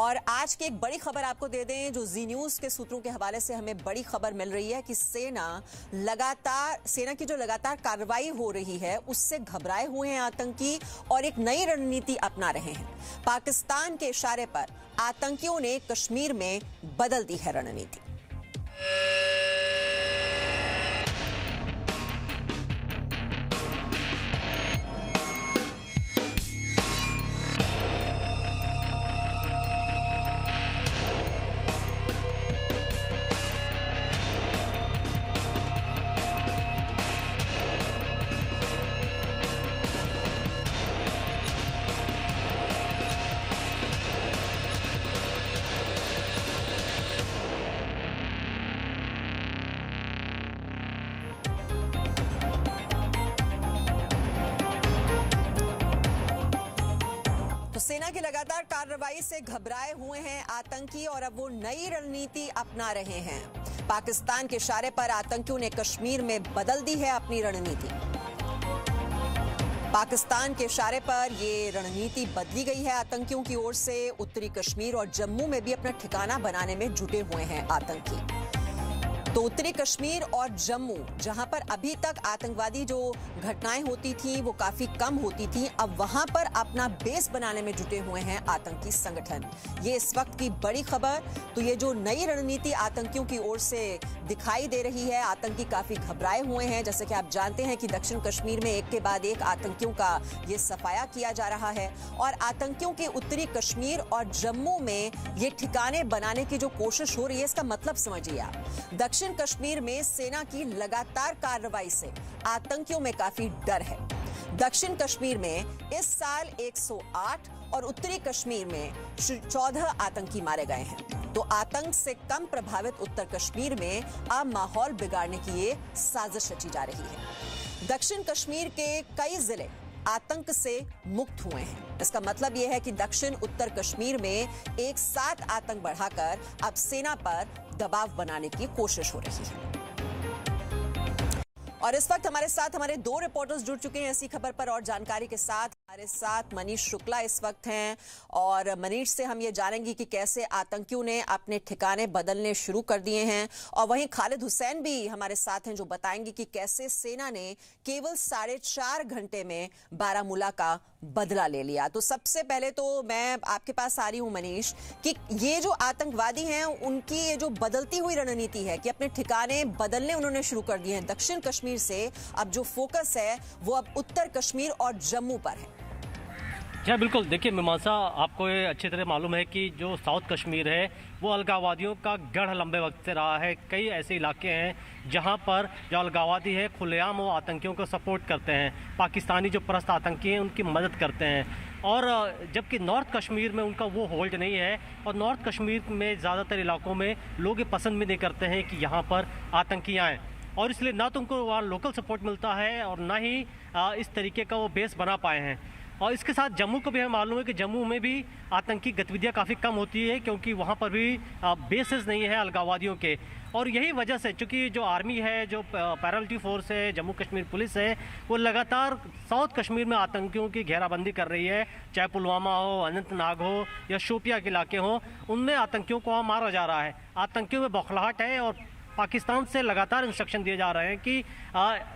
और आज की एक बड़ी खबर आपको दे दें, जो जी न्यूज़ के सूत्रों के हवाले से हमें बड़ी खबर मिल रही है कि सेना की जो लगातार कार्रवाई हो रही है उससे घबराए हुए हैं आतंकी और एक नई रणनीति अपना रहे हैं। पाकिस्तान के इशारे पर आतंकियों ने कश्मीर में बदल दी है रणनीति। सेना की लगातार कार्रवाई से घबराए हुए हैं आतंकी और अब वो नई रणनीति अपना रहे हैं। पाकिस्तान के इशारे पर आतंकियों ने कश्मीर में बदल दी है अपनी रणनीति। पाकिस्तान के इशारे पर ये रणनीति बदली गई है आतंकियों की ओर से। उत्तरी कश्मीर और जम्मू में भी अपना ठिकाना बनाने में जुटे हुए हैं आतंकी। तो उत्तरी कश्मीर और जम्मू, जहां पर अभी तक आतंकवादी जो घटनाएं होती थी वो काफी कम होती थी, अब वहां पर अपना बेस बनाने में जुटे हुए हैं आतंकी संगठन। ये इस वक्त की बड़ी खबर। तो ये जो नई रणनीति आतंकियों की ओर से दिखाई दे रही है, आतंकी काफी घबराए हुए हैं। जैसे कि आप जानते हैं कि दक्षिण कश्मीर में एक के बाद एक आतंकियों का ये सफाया किया जा रहा है और आतंकियों के उत्तरी कश्मीर और जम्मू में ये ठिकाने बनाने की जो कोशिश हो रही है, इसका मतलब समझिए आप। दक्षिण कश्मीर में सेना की लगातार कार्रवाई से आतंकियों में काफी डर है। दक्षिण कश्मीर में इस साल 108 और उत्तरी कश्मीर में 14 आतंकी मारे गए हैं। तो आतंक से कम प्रभावित उत्तर कश्मीर में अब माहौल बिगाड़ने की ये साजिश रची जा रही है। दक्षिण कश्मीर के कई जिले आतंक से मुक्त हुए हैं। इसका मतलब यह है कि दक्षिण उत्तर कश्मीर में एक साथ आतंक बढ़ाकर अब सेना पर दबाव बनाने की कोशिश हो रही है। और इस वक्त हमारे साथ हमारे दो रिपोर्टर्स जुड़ चुके हैं इसी खबर पर और जानकारी के साथ। हमारे साथ मनीष शुक्ला इस वक्त हैं और मनीष से हम ये जानेंगे कि कैसे आतंकियों ने अपने ठिकाने बदलने शुरू कर दिए हैं। और वहीं खालिद हुसैन भी हमारे साथ हैं जो बताएंगे कि कैसे सेना ने केवल 4.5 घंटे में बारामूला का बदला ले लिया। तो सबसे पहले तो मैं आपके पास आ रही हूं मनीष, कि ये जो आतंकवादी हैं उनकी ये जो बदलती हुई रणनीति है कि अपने ठिकाने बदलने उन्होंने शुरू कर दिए हैं दक्षिण कश्मीर से, अब जो फोकस है वो अब उत्तर कश्मीर और जम्मू पर है। जी बिल्कुल। देखिए मीमांसा, आपको ये अच्छी तरह मालूम है कि जो साउथ कश्मीर है वो अलगाववादियों का गढ़ लंबे वक्त से रहा है। कई ऐसे इलाके हैं जहां पर जो अलगाववादी है खुलेआम वो आतंकियों को सपोर्ट करते हैं, पाकिस्तानी जो परस्त आतंकी हैं उनकी मदद करते हैं। और जबकि नॉर्थ कश्मीर में उनका वो होल्ड नहीं है और नॉर्थ कश्मीर में ज़्यादातर इलाकों में लोग ये पसंद भी नहीं करते हैं कि यहाँ पर आतंकी आएँ, और इसलिए ना तो उनको वहाँ लोकल सपोर्ट मिलता है और ना ही इस तरीके का वो बेस बना पाए हैं। और इसके साथ जम्मू को भी हमें मालूम है कि जम्मू में भी आतंकी गतिविधियां काफ़ी कम होती है क्योंकि वहाँ पर भी बेसेस नहीं है अलगाववादियों के। और यही वजह से चूँकि जो आर्मी है, जो पैरामिलिट्री फोर्स है, जम्मू कश्मीर पुलिस है, वो लगातार साउथ कश्मीर में आतंकियों की घेराबंदी कर रही है। चाहे पुलवामा हो, अनंतनाग हो या शोपिया के इलाके हों, उनमें आतंकियों को मारा जा रहा है। आतंकियों में बौखलाहट है और पाकिस्तान से लगातार इंस्ट्रक्शन दिए जा रहे हैं कि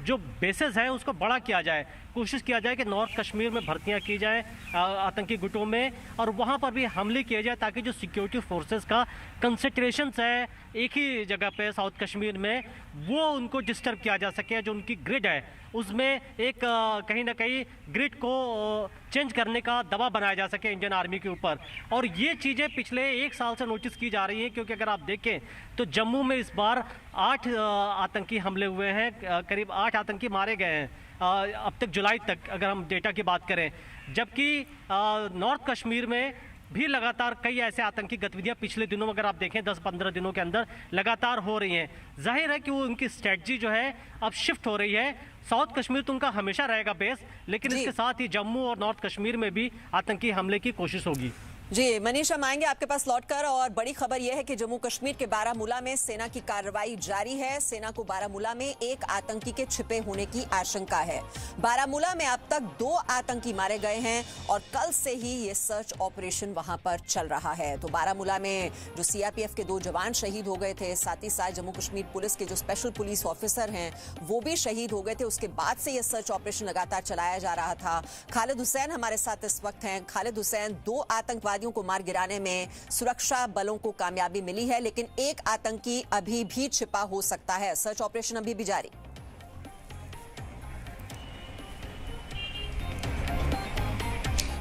जो बेसेस हैं उसको बड़ा किया जाए, कोशिश किया जाए कि नॉर्थ कश्मीर में भर्तियां की जाएं आतंकी गुटों में और वहां पर भी हमले किए जाए ताकि जो सिक्योरिटी फोर्सेस का कंसंट्रेशन है एक ही जगह पे साउथ कश्मीर में, वो उनको डिस्टर्ब किया जा सके। जो उनकी ग्रिड है उसमें एक कहीं ना कहीं ग्रिड को चेंज करने का दबाव बनाया जा सके इंडियन आर्मी के ऊपर। और ये चीज़ें पिछले 1 साल से नोटिस की जा रही हैं क्योंकि अगर आप देखें तो जम्मू में इस बार 8 आतंकी हमले हुए हैं, करीब 8 आतंकी मारे गए हैं अब तक जुलाई तक अगर हम डेटा की बात करें। जबकि नॉर्थ कश्मीर में भी लगातार कई ऐसे आतंकी गतिविधियां पिछले दिनों में अगर आप देखें 10-15 दिनों के अंदर लगातार हो रही हैं। जाहिर है कि वो उनकी स्ट्रेटजी जो है अब शिफ्ट हो रही है। साउथ कश्मीर तो उनका हमेशा रहेगा बेस, लेकिन इसके साथ ही जम्मू और नॉर्थ कश्मीर में भी आतंकी हमले की कोशिश होगी। जी मनीष, हम आएंगे आपके पास लौटकर। और बड़ी खबर यह है कि जम्मू कश्मीर के बारामूला में सेना की कार्रवाई जारी है। सेना को बारामूला में एक आतंकी के छिपे होने की आशंका है। बारामूला में अब तक 2 आतंकी मारे गए हैं और कल से ही ये सर्च ऑपरेशन वहां पर चल रहा है। तो बारामूला में जो सीआरपीएफ के 2 जवान शहीद हो गए थे, साथ ही साथ जम्मू कश्मीर पुलिस के जो स्पेशल पुलिस ऑफिसर हैं वो भी शहीद हो गए थे। उसके बाद से ये सर्च ऑपरेशन लगातार चलाया जा रहा था। खालिद हुसैन हमारे साथ इस वक्त हैं। खालिद हुसैन, 2 आतंकवादी को मार गिराने में सुरक्षा बलों को कामयाबी मिली है, लेकिन एक आतंकी अभी भी छिपा हो सकता है। सर्च ऑपरेशन अभी भी जारी।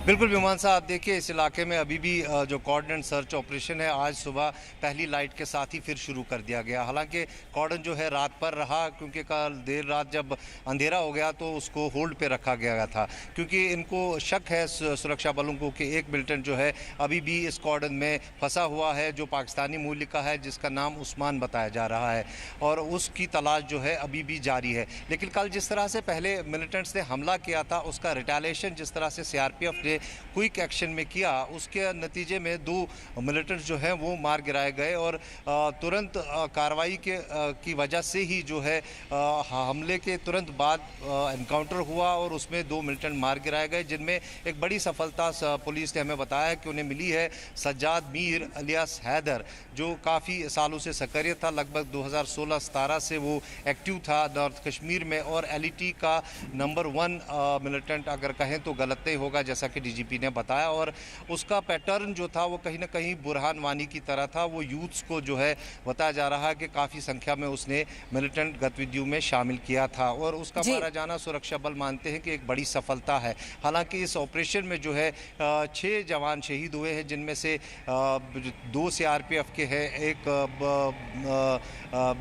बिल्कुल मीमांसा, आप देखिए इस इलाके में अभी भी जो कॉर्डन सर्च ऑपरेशन है आज सुबह पहली लाइट के साथ ही फिर शुरू कर दिया गया। हालांकि कॉर्डन जो है रात पर रहा, क्योंकि कल देर रात जब अंधेरा हो गया तो उसको होल्ड पे रखा गया था, क्योंकि इनको शक है सुरक्षा बलों को कि एक मिलिटेंट जो है अभी भी इस कॉर्डन में फंसा हुआ है, जो पाकिस्तानी मूल्य का है, जिसका नाम उस्मान बताया जा रहा है, और उसकी तलाश जो है अभी भी जारी है। लेकिन कल जिस तरह से पहले मिलिटेंट्स ने हमला किया था, उसका रिटेलिएशन जिस तरह से सीआरपीएफ ने क्विक एक्शन में किया, उसके नतीजे में 2 मिलिटेंट्स जो हैं वो मार गिराए गए। और तुरंत कार्रवाई की वजह से ही जो है हमले के तुरंत बाद एनकाउंटर हुआ और उसमें 2 मिलिटेंट मार गिराए गए, जिनमें एक बड़ी सफलता पुलिस ने हमें बताया कि उन्हें मिली है सज्जाद मीर अलियास हैदर, जो काफ़ी सालों से सक्रिय था। लगभग 2016-17 से वो एक्टिव था नॉर्थ कश्मीर में, और एलईटी का नंबर 1 मिलिटेंट अगर कहें तो गलत नहीं होगा, जैसा कि डीजीपी ने बताया। और उसका पैटर्न जो था वो कहीं ना कहीं बुरहान वानी की तरह था। वो यूथ्स को जो है बताया जा रहा है कि काफ़ी संख्या में उसने मिलिटेंट गतिविधियों में शामिल किया था, और उसका मारा जाना सुरक्षा बल मानते हैं कि एक बड़ी सफलता है। हालांकि इस ऑपरेशन में जो है 6 जवान शहीद हुए हैं, जिनमें से 2 सीआरपीएफ के हैं, एक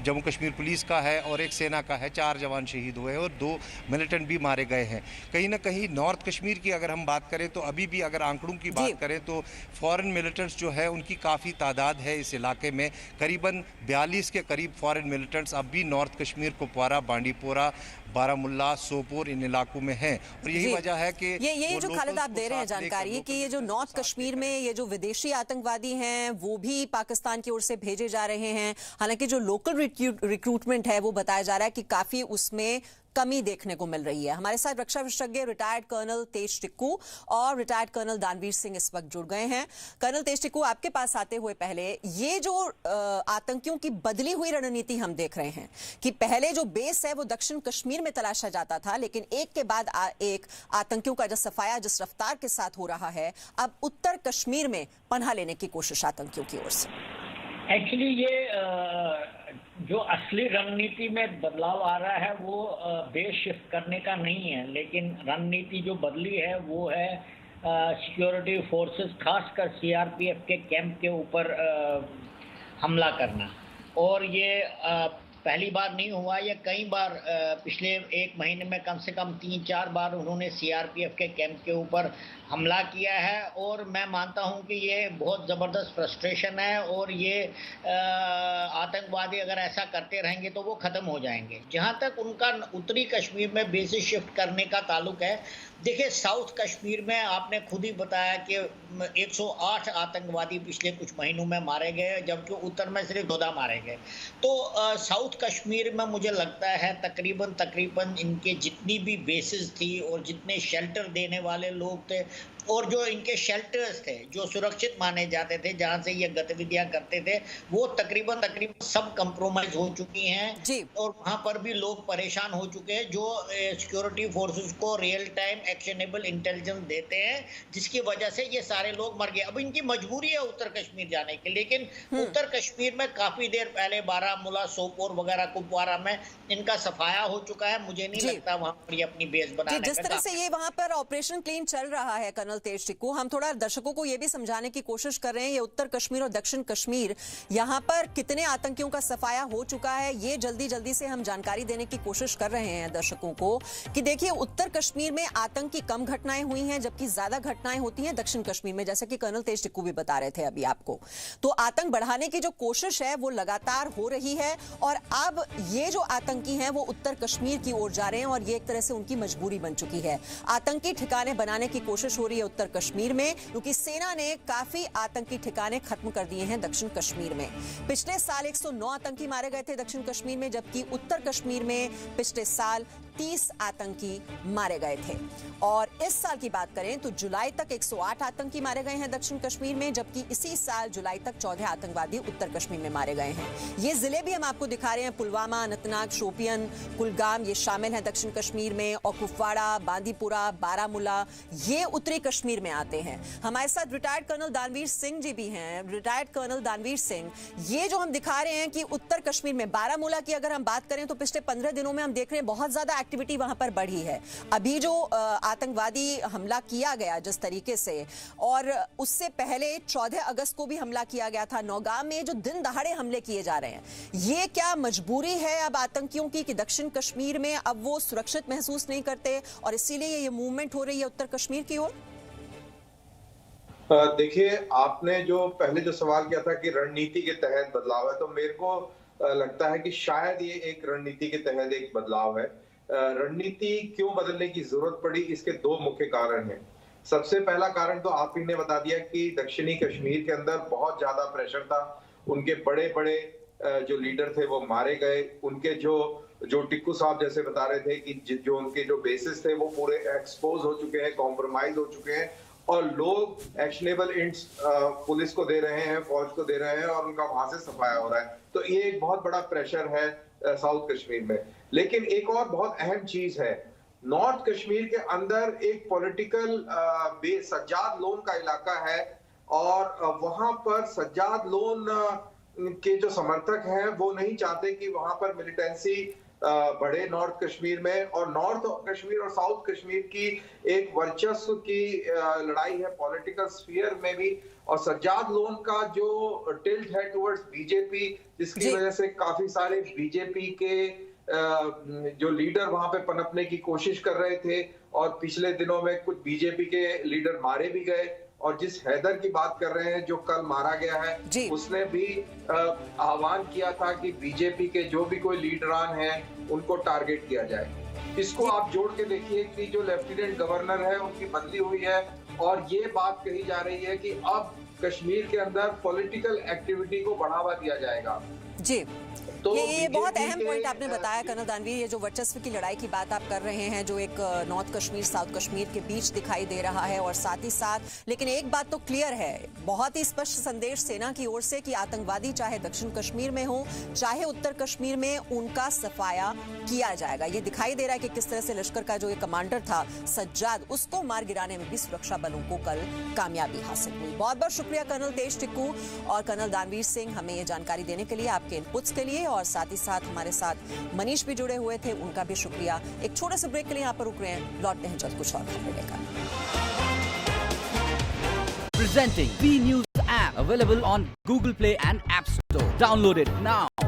जम्मू कश्मीर पुलिस का है और एक सेना का है। 4 जवान शहीद हुए हैं और 2 मिलिटेंट भी मारे गए हैं। कहीं ना कहीं नॉर्थ कश्मीर की अगर हम बात करें तो अभी भी अगर आंकड़ों की बात करें तो फॉरेन मिलिटेंट्स जो है उनकी काफ़ी तादाद है इस इलाके में। करीबन 42 के करीब फॉरेन मिलिटेंट्स अब भी नॉर्थ कश्मीर, कुपवारा, बांडीपोरा, बारामुल्ला, सोपोर इन इलाकों में हैं। और यही वजह है कि ये जो खालिद आप दे रहे हैं जानकारी कि ये जो नॉर्थ कश्मीर में ये जो विदेशी आतंकवादी हैं वो भी पाकिस्तान की ओर से भेजे जा रहे हैं। हालांकि जो लोकल रिक्रूटमेंट है वो बताया जा रहा है कि काफी उसमें कमी देखने को मिल रही है। हमारे साथ रक्षा विशेषज्ञ रिटायर्ड कर्नल तेज टिक्कू और रिटायर्ड कर्नल दानवीर सिंह इस वक्त जुड़ गए हैं। कर्नल तेज टिक्कू, आपके पास आते हुए पहले ये जो आतंकियों की बदली हुई रणनीति हम देख रहे हैं कि पहले जो बेस है वो दक्षिण कश्मीर में तलाशा जाता था, लेकिन एक के बाद एक आतंकियों का जो सफाया जिस रफ्तार के साथ हो रहा है, अब उत्तर कश्मीर में पनाह लेने की कोशिश आतंकियों की ओर से। एक्चुअली ये जो असली रणनीति में बदलाव आ रहा है वो बेस शिफ्ट करने का नहीं है, लेकिन रणनीति जो बदली है वो है सिक्योरिटी फोर्सेस, खासकर सीआरपीएफ के कैंप के ऊपर हमला करना। और ये पहली बार नहीं हुआ, ये कई बार पिछले 1 महीने में कम से कम 3-4 बार उन्होंने सीआरपीएफ के कैंप के ऊपर हमला किया है। और मैं मानता हूं कि ये बहुत ज़बरदस्त फ्रस्ट्रेशन है, और ये आतंकवादी अगर ऐसा करते रहेंगे तो वो ख़त्म हो जाएंगे। जहां तक उनका उत्तरी कश्मीर में बेसिस शिफ्ट करने का ताल्लुक है, देखिए साउथ कश्मीर में आपने खुद ही बताया कि 108 आतंकवादी पिछले कुछ महीनों में मारे गए, जबकि उत्तर में सिर्फ 14 मारे गए। तो साउथ कश्मीर में मुझे लगता है तकरीबन इनके जितनी भी बेसिस थी और जितने शेल्टर देने वाले लोग थे और जो इनके शेल्टर्स थे जो सुरक्षित माने जाते थे, जहां से ये गतिविधियां करते थे, वो तकरीबन सब कंप्रोमाइज हो चुकी हैं। और वहां पर भी लोग परेशान हो चुके हैं, जो सिक्योरिटी फोर्सेस को रियल टाइम एक्शनेबल इंटेलिजेंस देते हैं, जिसकी वजह से ये सारे लोग मर गए। अब इनकी मजबूरी है उत्तर कश्मीर जाने की, लेकिन उत्तर कश्मीर में काफी देर पहले बारामूला, सोपोर वगैरह, कुपवारा में इनका सफाया हो चुका है। मुझे नहीं लगता वहां पर ये अपनी बेस बनाने जिस तरह से ये वहां पर ऑपरेशन क्लीन चल रहा है कर्नल तेज टिक्कू, हम थोड़ा दर्शकों को यह भी समझाने की कोशिश कर रहे हैं, ये उत्तर कश्मीर और दक्षिण कश्मीर, यहां पर कितने आतंकियों का सफाया हो चुका है, ये जल्दी से हम जानकारी देने की कोशिश कर रहे हैं दर्शकों को कि देखिए उत्तर कश्मीर में आतंक की कम घटनाएं हुई हैं, जबकि ज्यादा घटनाएं होती हैं दक्षिण कश्मीर में, जैसा कि कर्नल तेज टिक्कू भी बता रहे थे अभी आपको। तो आतंक बढ़ाने की जो कोशिश है वो लगातार हो रही है, और अब ये जो आतंकी हैं वो उत्तर कश्मीर की ओर जा रहे हैं, और ये एक तरह से उनकी मजबूरी बन चुकी है। आतंकी ठिकाने बनाने की कोशिश हो रही है उत्तर कश्मीर में, क्योंकि सेना ने काफी आतंकी ठिकाने खत्म कर दिए हैं दक्षिण कश्मीर में। पिछले साल 109 आतंकी मारे गए थे दक्षिण कश्मीर में, जबकि उत्तर कश्मीर में पिछले साल 30 आतंकी मारे गए थे। और इस साल की बात करें तो जुलाई तक 108 आतंकी मारे गए हैं दक्षिण कश्मीर में, जबकि इसी साल जुलाई तक 14 आतंकवादी उत्तर कश्मीर में मारे गए हैं। ये जिले भी हम आपको दिखा रहे हैं, पुलवामा, अनंतनाग, शोपियन, कुलगाम, ये शामिल हैं दक्षिण कश्मीर में, और कुपवाड़ा, बांदीपुरा, बारामूला, ये उत्तरी कश्मीर में आते हैं। हमारे साथ रिटायर्ड कर्नल दानवीर सिंह जी भी हैं। रिटायर्ड कर्नल दानवीर सिंह, ये जो हम दिखा रहे हैं कि उत्तर कश्मीर में बारामूला की अगर हम बात करें तो पिछले 15 दिनों में हम देख रहे हैं बहुत ज्यादा एक्टिविटी वहां पर बढ़ी है। अभी जो आतंकवादी हमला किया गया जिस तरीके से, और उससे पहले 14 अगस्त को भी हमला किया गया था नौगाम में, जो दिन दहाड़े हमले किए जा रहे हैं, ये क्या मजबूरी है अब आतंकियों की कि दक्षिण कश्मीर में अब वो सुरक्षित महसूस नहीं करते और इसीलिए ये मूवमेंट हो रही है उत्तर कश्मीर की ओर? देखिए, आपने जो पहले जो सवाल किया था कि रणनीति के तहत बदलाव है, तो मेरे को लगता है कि शायद ये एक रणनीति के तहत एक बदलाव है। रणनीति क्यों बदलने की जरूरत पड़ी, इसके दो मुख्य कारण हैं। सबसे पहला कारण तो आप ही ने बता दिया कि दक्षिणी कश्मीर के अंदर बहुत ज्यादा प्रेशर था। उनके बड़े बड़े जो लीडर थे वो मारे गए। उनके जो टिक्कू साहब जैसे बता रहे थे कि जो उनके जो बेसिस थे वो पूरे एक्सपोज हो चुके हैं, कॉम्प्रोमाइज हो चुके हैं, और लोग एक्शनेबल इंट्स पुलिस को दे रहे हैं, फौज को दे रहे हैं, और उनका वहां से सफाया हो रहा है। तो ये एक बहुत बड़ा प्रेशर है साउथ कश्मीर में। लेकिन एक और बहुत अहम चीज है, नॉर्थ कश्मीर के अंदर एक पॉलिटिकल बेस सज्जाद लोन का इलाका है, और वहां पर सज्जाद लोन के जो समर्थक हैं वो नहीं चाहते कि वहां पर मिलिटेंसी बढ़े नॉर्थ कश्मीर में। और नॉर्थ कश्मीर और साउथ कश्मीर की एक वर्चस्व की लड़ाई है पॉलिटिकल स्फीयर में भी, और सज्जाद लोन का जो टिल्ट है टुवर्ड्स बीजेपी, जिसकी वजह से काफी सारे बीजेपी के जो लीडर वहां पे पनपने की कोशिश कर रहे थे, और पिछले दिनों में कुछ बीजेपी के लीडर मारे भी गए। और जिस हैदर की बात कर रहे हैं जो कल मारा गया है, उसने भी आह्वान किया था कि बीजेपी के जो भी कोई लीडरान हैं उनको टारगेट किया जाए। इसको आप जोड़ के देखिए कि जो लेफ्टिनेंट गवर्नर है उनकी बदली हुई है, और ये बात कही जा रही है कि अब कश्मीर के अंदर पॉलिटिकल एक्टिविटी को बढ़ावा दिया जाएगा। जी, तो ये बहुत अहम पॉइंट आपने बताया कर्नल दानवीर। ये जो वर्चस्व की लड़ाई की बात आप कर रहे हैं, जो एक नॉर्थ कश्मीर साउथ कश्मीर के बीच दिखाई दे रहा है, और साथ ही साथ लेकिन एक बात तो क्लियर है, बहुत ही स्पष्ट संदेश सेना की ओर से कि आतंकवादी चाहे दक्षिण कश्मीर में हो चाहे उत्तर कश्मीर में, उनका सफाया किया जाएगा। ये दिखाई दे रहा है कि किस तरह से लश्कर का जो एक कमांडर था सज्जाद, उसको मार गिराने में भी सुरक्षा बलों को कल कामयाबी हासिल हुई। बहुत बहुत शुक्रिया कर्नल तेज टिक्कू और कर्नल दानवीर सिंह हमें ये जानकारी देने के लिए, आपके इनपुट्स के लिए, और साथ ही साथ हमारे साथ मनीष भी जुड़े हुए थे, उनका भी शुक्रिया। एक छोटे से ब्रेक के लिए यहाँ पर रुक रहे हैं, लौटते हैं जल्द कुछ और खबरें लेकर। Presenting V News app available on Google Play and App Store. Download it now.